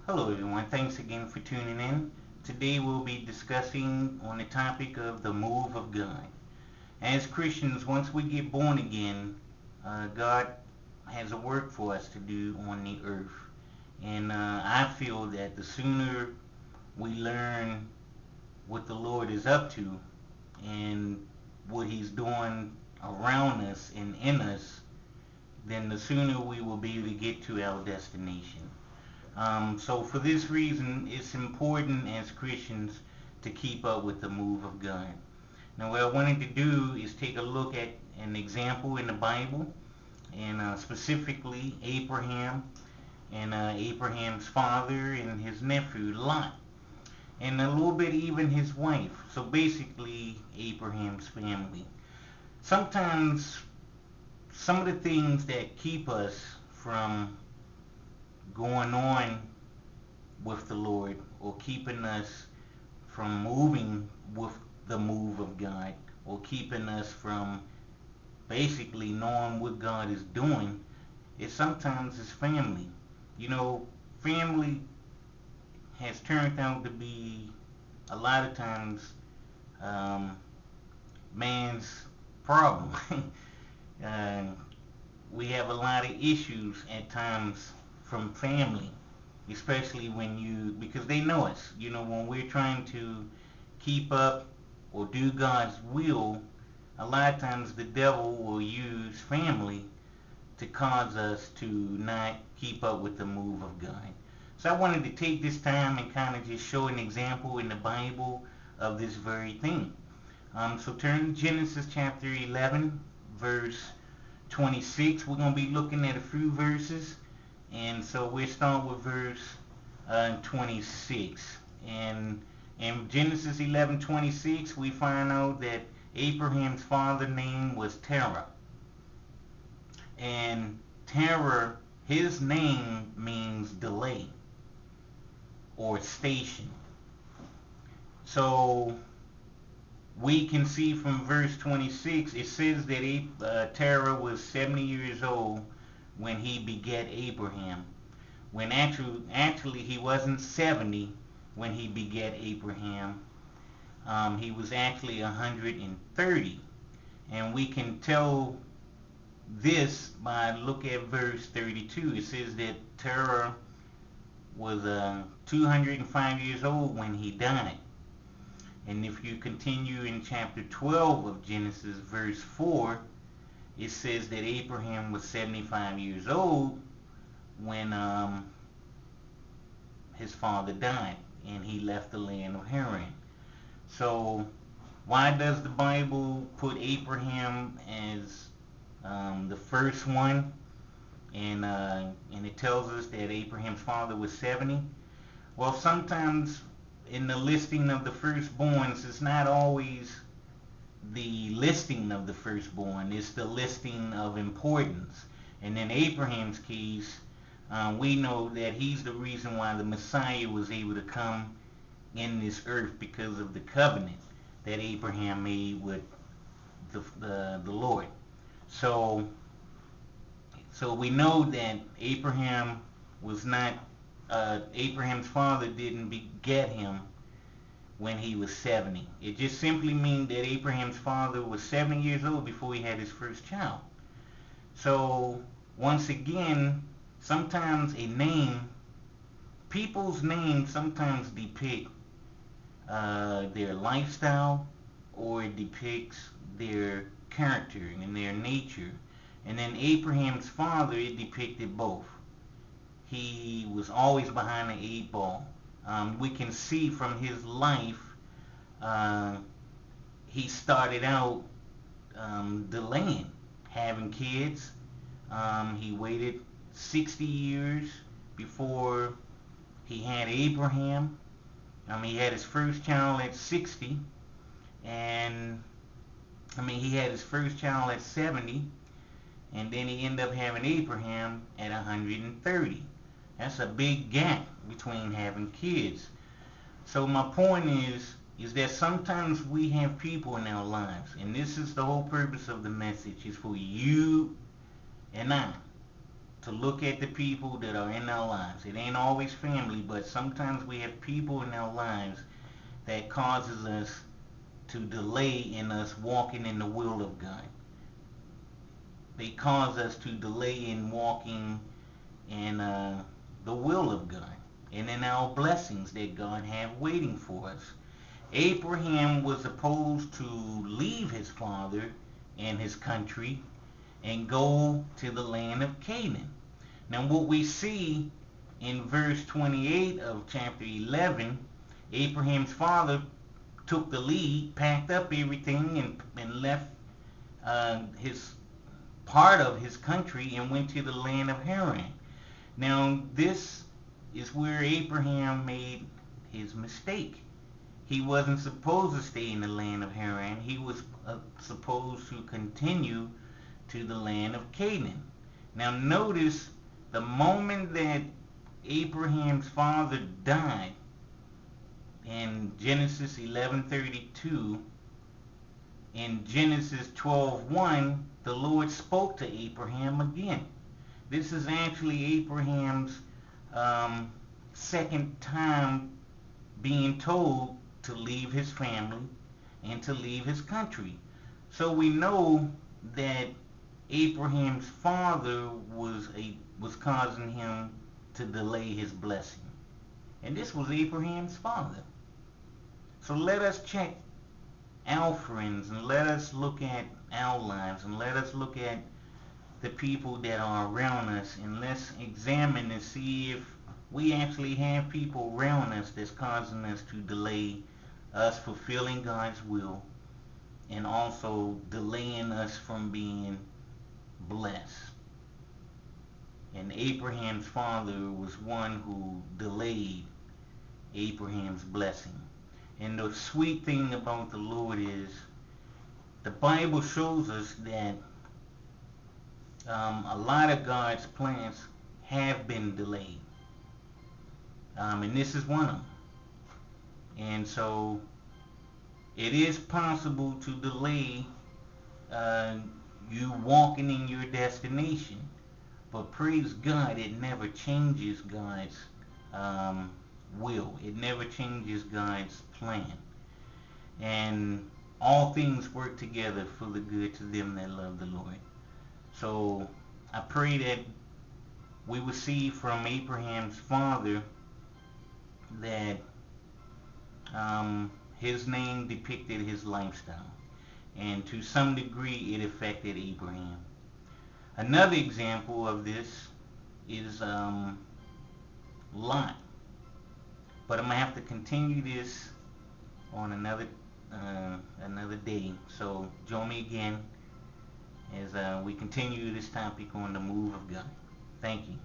Hello everyone, thanks again for tuning in. Today we'll be discussing on the topic of the move of God. As Christians, once we get born again, God has a work for us to do on the earth. And I feel that the sooner we learn what the Lord is up to and what He's doing around us and in us, then the sooner we will be able to get to our destination. So for this reason, it's important as Christians to keep up with the move of God. Now what I wanted to do is take a look at an example in the Bible, and specifically Abraham and Abraham's father and his nephew Lot, and a little bit even his wife. So basically Abraham's family. Sometimes some of the things that keep us from going on with the Lord, or keeping us from moving with the move of God, or keeping us from basically knowing what God is doing, is sometimes it's family. You know, family has turned out to be a lot of times um, man's problem. uh, we have a lot of issues at times from family, especially because they know us. You know, when we're trying to keep up or do God's will, a lot of times the devil will use family to cause us to not keep up with the move of God. So I wanted to take this time and kind of just show an example in the Bible of this very thing. So turn to Genesis chapter 11, verse 26. We're going to be looking at a few verses. And so we'll start with verse 26. And in Genesis 11:26, we find out that Abraham's father's name was Terah. And Terah, his name means delay or station. So we can see from verse 26, it says that Terah was 70 years old when he begat Abraham. When actually he wasn't 70 when he begat Abraham. He was actually 130. And we can tell this by look at verse 32. It says that Terah was 205 years old when he died. And if you continue in chapter 12 of Genesis, verse 4, it says that Abraham was 75 years old when his father died and he left the land of Haran. So why does the Bible put Abraham as the first one, and it tells us that Abraham's father was 70? Well, sometimes in the listing of the firstborns, it's not always the listing of the firstborn, it's the listing of importance. And in Abraham's case, we know that he's the reason why the Messiah was able to come in this earth, because of the covenant that Abraham made with the Lord. So we know that Abraham was not, Abraham's father didn't beget him when he was 70. It just simply means that Abraham's father was 70 years old before he had his first child. So once again, sometimes people's names sometimes depict their lifestyle, or it depicts their character and their nature. And then Abraham's father, it depicted both. He was always behind the 8 ball. We can see from his life, he started out delaying having kids. He waited 60 years before he had Abraham. He had his first child at 60, and he had his first child at 70, and then he ended up having Abraham at 130. That's a big gap between having kids. So my point is that sometimes we have people in our lives, and this is the whole purpose of the message, is for you and I to look at the people that are in our lives. It ain't always family, but sometimes we have people in our lives that causes us to delay in us walking in the will of God. They cause us to delay in walking in the will of God and in our blessings that God have waiting for us. Abraham was supposed to leave his father and his country and go to the land of Canaan. Now what we see in verse 28 of chapter 11, Abraham's father took the lead, packed up everything, and left his part of his country and went to the land of Haran. Now this is where Abraham made his mistake. He wasn't supposed to stay in the land of Haran. He was supposed to continue to the land of Canaan. Now notice the moment that Abraham's father died in Genesis 11:32, in Genesis 12:1, the Lord spoke to Abraham again. This is actually Abraham's second time being told to leave his family and to leave his country. So we know that Abraham's father was causing him to delay his blessing. And this was Abraham's father. So let us check our friends, and let us look at our lives, and let us look at the people that are around us, and let's examine and see if we actually have people around us that's causing us to delay us fulfilling God's will, and also delaying us from being blessed. And Abraham's father was one who delayed Abraham's blessing. And the sweet thing about the Lord is the Bible shows us that a lot of God's plans have been delayed. And this is one of them. And so it is possible to delay you walking in your destination. But praise God, it never changes God's will. It never changes God's plan. And all things work together for the good to them that love the Lord. So I pray that we will see from Abraham's father that his name depicted his lifestyle, and to some degree it affected Abraham. Another example of this is Lot. But I'm going to have to continue this on another day. So join me again as we continue this topic on the move of God. Thank you.